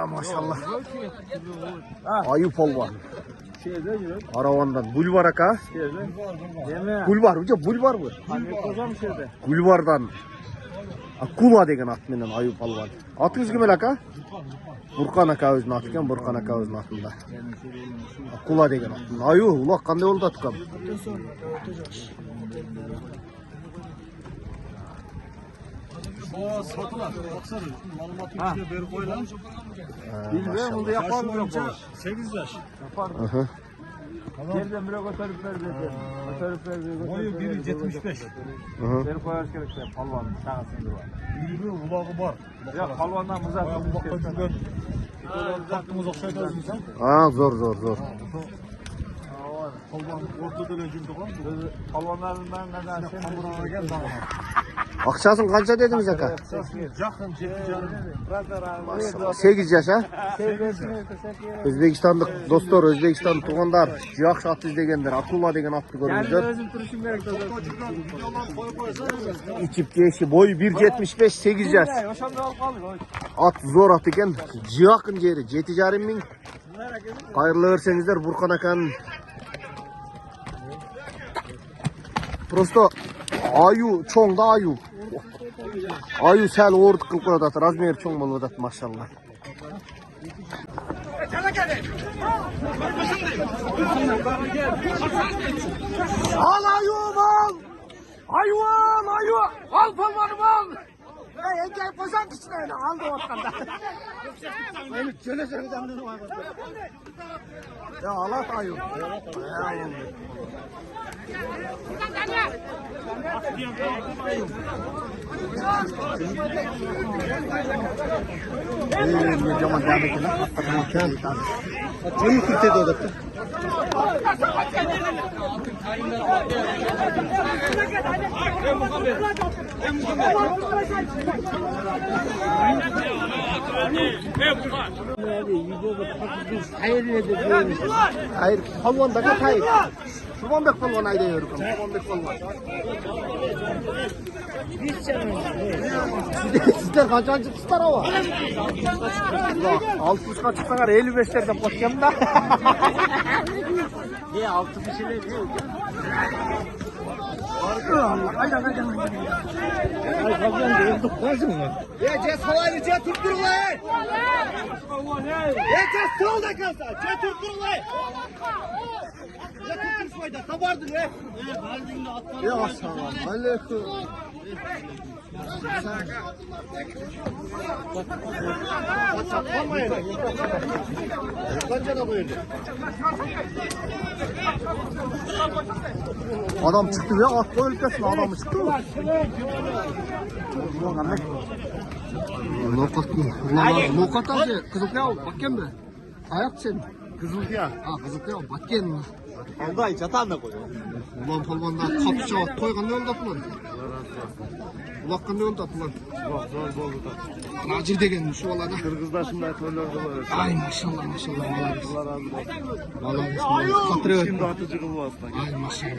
Maşallah. Ayı polvan. Aravandan bulvar aka. Bulvar mı? Bulvardan. Kula деген атменен аю полван. Атыңыз кім aka? Бурқан ака өзінің аты екен, Бурқан ака өзінің атында. Кула деген атын. Аю, улақ қандай болды атқам? Satılar. Baksana. Malumatın içine beri koyalım. Bilmiyorum. Bunu yapar 8 yaş. Yapar. Nereden bile otobüsler dedi. Boyu 1.75. Beni koyar gerekse palvanın şahsında var. Bilmiyorum. Ulağı var. Ya palvandan mızak. Baktığımız okşayacağız insan. Zor. Palvan ortada öncümde var. Palvanlarından neden sen buraya gel bana. Akçaсын қанша dediniz aka? Жақын 8 yaş ha? Өзбекстандық достар, Өзбекстан туғандар, жақсы ат іздегендер, Акула деген атты көріңіздер. İçip boyu 1.75, 8 yaş. At zor at eкен, жақын жері 7,5 мың. Қайырлы көрсеңіздер Бурқан аканың. Просто аю, çoğun da аю. Аю сәл ордық қылып қойады, размері çoğun болып жатады, машалла. Al ayu'm al! Ayu! Al palvanım al! Engel koşan kişilerini aldı ortanda. Beni çölesene canını var. Ya Allah ayu. Zaman devam edelim. Çayı kırtıydı o da. Hayır, palvanda kat hayır. Şumanbek palvan ayda yürü. Şumanbek palvan. Sizler kaçancı tutar hava? 60'a çıksalar 55'lerden bakacağım da. Ne 6 bir şeyler diyor. Aynen. Ay kalkan değildik. Nasıl mı? Ces kolaydı, ces tutturun lan. Ces solda kalsa, ces tutturun lan. Ya tuttur şurada, sabardın lan. Ya selam aleyküm. Adam çıktı ya, at koy ülkesine adamı çıktı mı? Nokat aldı, kızılkaya bakken mi? Ayak senin. Kızılkaya. Kızılkaya bakken mi? Alday çatan da koyuyor. Ulan palvanda kapışa at koygan ne oldu lan? Ulakkan ne oldu lan? Zor oldu da. Racir degen şu olada. Kırgızlar şimdi atölyeler var. Ay maşallah. Allah razı olsun. Vallahi hatırlıyorum. Şimdi atıcı kılma aslında. Ay maşallah.